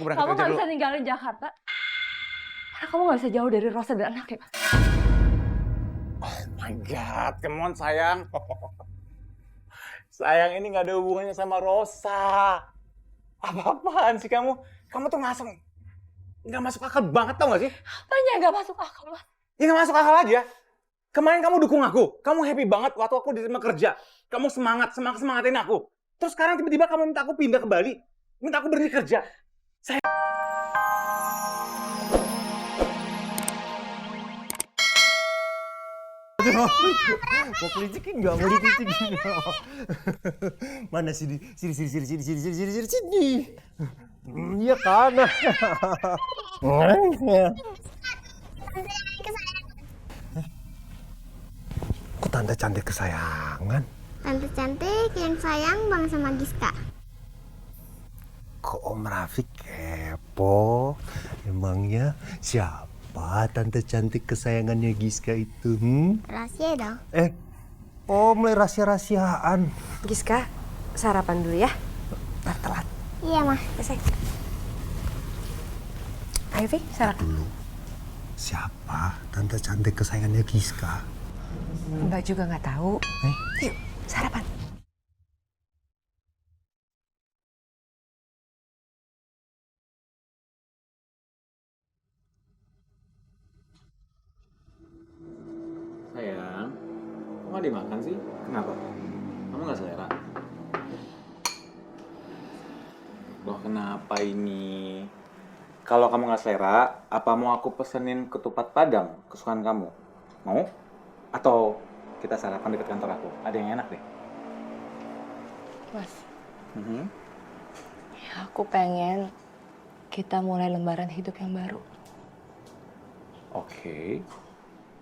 berangkat Kamu kerja nggak dulu. bisa ninggalin Jakarta. Karena kamu nggak bisa jauh dari Rosa dan anaknya. Oh my God, come on sayang. Sayang ini nggak ada hubungannya sama Rosa. Apa-apaan sih kamu? Kamu tuh nggak masuk akal banget tau gak sih? Apanya nggak masuk akal, Mas? Ya nggak masuk akal aja. Kemarin kamu dukung aku, kamu happy banget waktu aku diterima kerja. Kamu semangatin aku. Terus sekarang tiba-tiba kamu minta aku pindah ke Bali, minta aku berhenti kerja. Mau kelicikin nggak? Mau dikelicikin nggak? Mana sini? Sini. Iya kan? Kok tanda cantik kesayangan? Tante cantik yang sayang banget sama Giska. Kok Om Raffi kepo? Emangnya siapa tante cantik kesayangannya Giska itu? Rahasia dong. Oh mulai rahasia-rahasiaan. Giska, sarapan dulu ya. Telat. Iya, Mah. Ayo, Vi, sarapan. Dulu, siapa tante cantik kesayangannya Giska? Mbak juga nggak tahu. Yuk, sarapan. Sayang, kok nggak dimakan sih? Kenapa? Kamu nggak selera? Loh kenapa ini? Kalau kamu nggak selera, apa mau aku pesenin ketupat Padang kesukaan kamu? Mau? Atau kita sarapan dekat kantor aku? Ada yang enak deh. Mas, Mhm. aku pengen kita mulai lembaran hidup yang baru. Oke.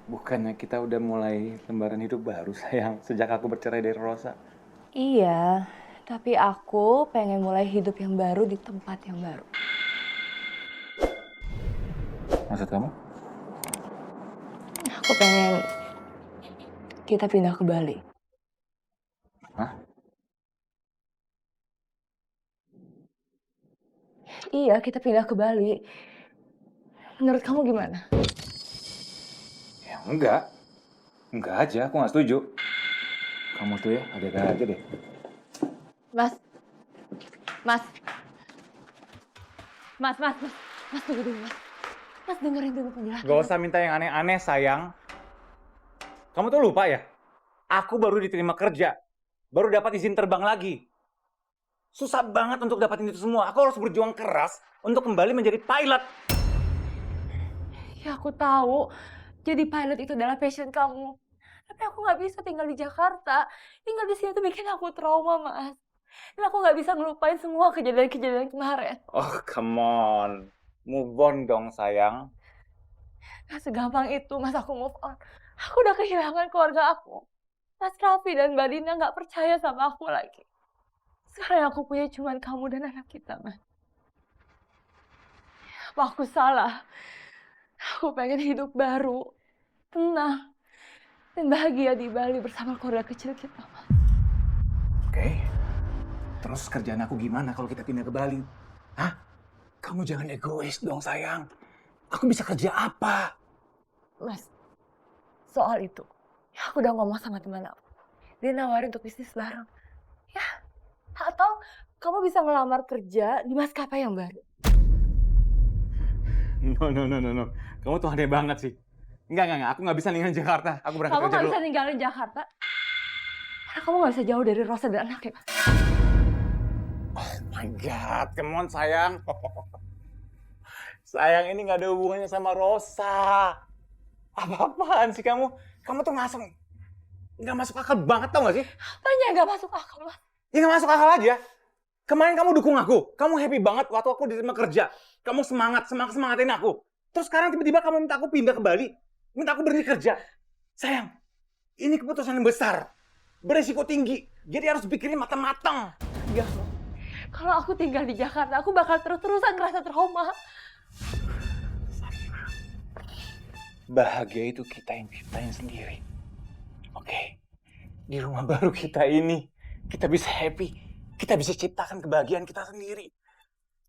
Bukannya kita udah mulai lembaran hidup baru, sayang, sejak aku bercerai dari Rosa. Iya, tapi aku pengen mulai hidup yang baru di tempat yang baru. Maksud kamu? Aku pengen kita pindah ke Bali. Hah? Iya, kita pindah ke Bali. Menurut kamu gimana? Ya enggak. Enggak aja, aku nggak setuju. Kamu tuh ya, ada aja deh. Mas. Mas, tunggu dulu, Mas. Mas, dengerin dulu penjelasan. Gak usah minta yang aneh-aneh, sayang. Kamu tuh lupa ya? Aku baru diterima kerja. Baru dapat izin terbang lagi. Susah banget untuk dapatin itu semua. Aku harus berjuang keras untuk kembali menjadi pilot. Ya, aku tahu. Jadi pilot itu adalah passion kamu. Tapi aku nggak bisa tinggal di Jakarta. Tinggal di sini tuh bikin aku trauma, Mas. Dan aku nggak bisa ngelupain semua kejadian-kejadian kemarin. Oh, come on. Move on dong, sayang. Gak segampang itu, Mas, aku move on. Aku udah kehilangan keluarga aku. Mas Raffi dan Mbak Dina nggak percaya sama aku lagi. Sekarang yang aku punya cuma kamu dan anak kita, Mas. Apa aku salah? Aku pengen hidup baru, tenang, dan bahagia di Bali bersama keluarga kecil kita, Mas. Oke. Terus kerjaan aku gimana kalau kita pindah ke Bali? Hah? Kamu jangan egois dong, sayang. Aku bisa kerja apa? Mas, soal itu, ya aku udah ngomong sama teman aku. Dia nawarin untuk bisnis bareng. Ya, atau kamu bisa ngelamar kerja di maskapai yang baru. No. Kamu tuh aneh banget sih. Enggak. Aku nggak bisa ninggalin Jakarta. Aku berangkat Kamu kerja nggak dulu. bisa ninggalin Jakarta. Karena kamu nggak bisa jauh dari Rosa dan anaknya, Mas. Oh my God, come on sayang. Sayang ini nggak ada hubungannya sama Rosa. Apa-apaan sih kamu? Kamu tuh nggak masuk akal banget tau gak sih? Apanya nggak masuk akal, Mas? Ya nggak masuk akal aja. Kemarin kamu dukung aku, kamu happy banget waktu aku diterima kerja. Kamu semangatin aku. Terus sekarang tiba-tiba kamu minta aku pindah ke Bali, minta aku berhenti kerja. Sayang, ini keputusan yang besar, beresiko tinggi. Jadi harus pikirin matang-matang. Enggak, Mas. Kalau aku tinggal di Jakarta, aku bakal terus-terusan ngerasa trauma. Bahagia itu kita yang ciptain sendiri. Oke, di rumah baru kita ini, kita bisa happy. Kita bisa ciptakan kebahagiaan kita sendiri.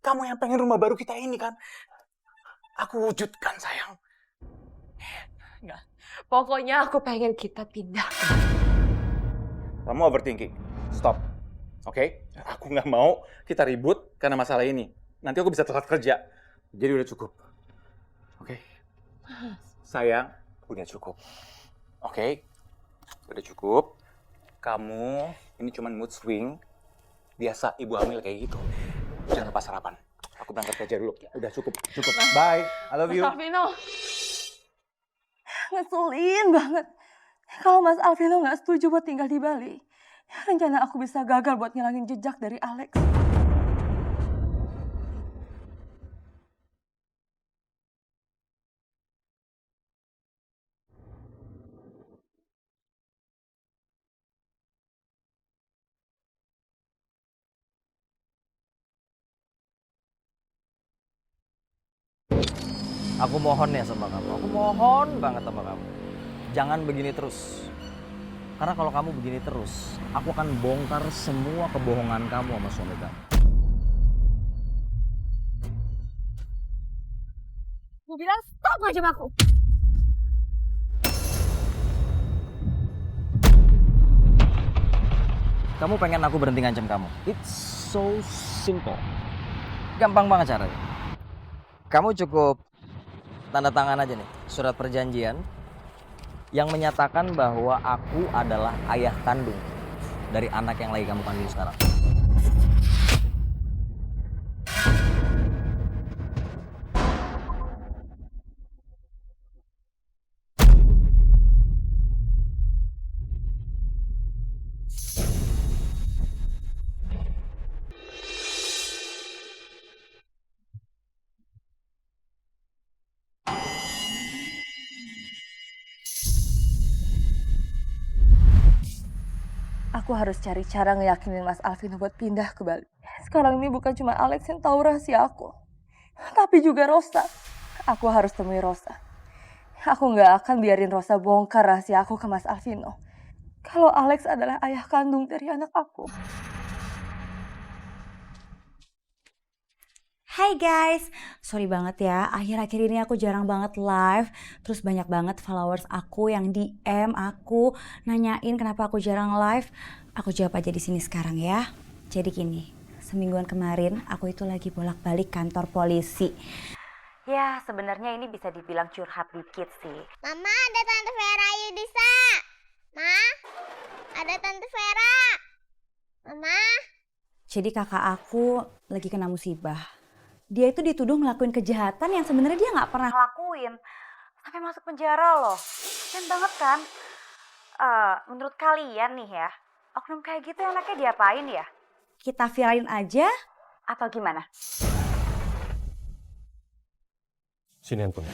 Kamu yang pengen rumah baru kita ini kan? Aku wujudkan, sayang. Pokoknya aku pengen kita pindah. Kamu overthinking. Stop. Oke? Aku nggak mau kita ribut karena masalah ini. Nanti aku bisa telat kerja. Jadi udah cukup. Oke? Sayang, udah cukup. Oke? Udah cukup. Kamu ini cuma mood swing. Biasa ibu hamil kayak gitu. Jangan lupa sarapan. Aku berangkat kerja dulu. Udah cukup. Cukup. Bye. I love you. Mas Alvino. Ngeselin banget. Kalau Mas Alvino nggak setuju buat tinggal di Bali, rencana aku bisa gagal buat ngilangin jejak dari Alex. Aku mohon ya sama kamu, aku mohon banget sama kamu. Jangan begini terus. Karena kalau kamu begini terus, aku akan bongkar semua kebohongan kamu sama suami kamu. Aku bilang stop ngancam aku. Kamu pengen aku berhenti ngancam kamu? It's so simple. Gampang banget caranya. Kamu cukup tanda tangan aja nih, surat perjanjian yang menyatakan bahwa aku adalah ayah kandung dari anak yang lagi kamu kandung sekarang. Aku harus cari cara ngeyakinin Mas Alvino buat pindah ke Bali. Sekarang ini bukan cuma Alex yang tahu rahasia aku, tapi juga Rosa. Aku harus temui Rosa. Aku nggak akan biarin Rosa bongkar rahasia aku ke Mas Alvino. Kalau Alex adalah ayah kandung dari anak aku. Hai guys, sorry banget ya, akhir-akhir ini aku jarang banget live. Terus banyak banget followers aku yang DM aku, nanyain kenapa aku jarang live. Aku jawab aja di sini sekarang ya. Jadi gini, semingguan kemarin aku itu lagi bolak-balik kantor polisi. Ya sebenarnya ini bisa dibilang curhat dikit sih. Mama, ada Tante Vera Yudisa. Ma, ada Tante Vera. Mama. Jadi kakak aku lagi kena musibah. Dia itu dituduh ngelakuin kejahatan yang sebenarnya dia nggak pernah lakuin. Sampai masuk penjara loh. Keren banget kan? Menurut kalian nih ya, oknum kayak gitu enaknya diapain ya? Kita viralin aja atau gimana? Sini handphone.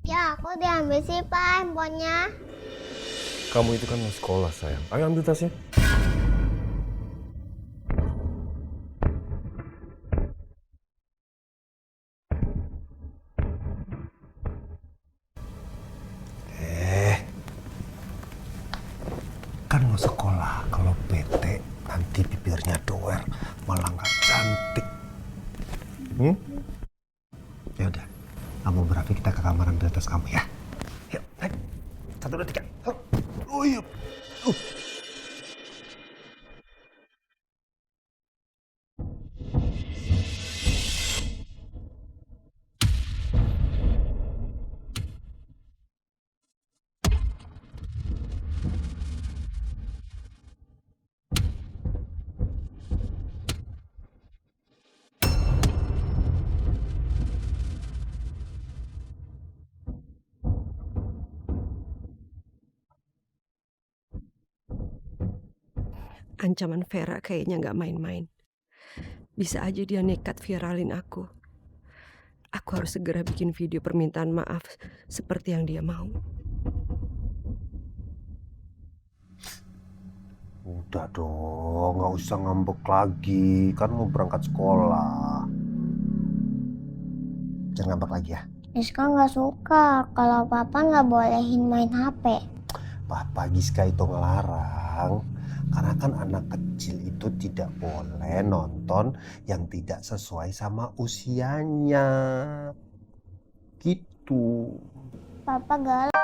Ya, aku diambil sih, Pak, handphonenya. Kamu itu kan mau sekolah, sayang. Ayo ambil tasnya. Kan mau sekolah. Kalau bete, nanti bibirnya doer. Malah nggak cantik. Ya udah, kamu berapi kita ke kamar ambil tas kamu ya. Yuk, naik. 1, 2, 3. Oh iya. Ancaman Vera kayaknya nggak main-main. Bisa aja dia nekat viralin aku. Aku harus segera bikin video permintaan maaf seperti yang dia mau. Udah dong, nggak usah ngambek lagi. Kan mau berangkat sekolah. Jangan ngambek lagi ya. Rizka nggak suka kalau papa nggak bolehin main HP. Papa Giska itu ngelarang karena kan anak kecil itu tidak boleh nonton yang tidak sesuai sama usianya. Gitu. Papa galak.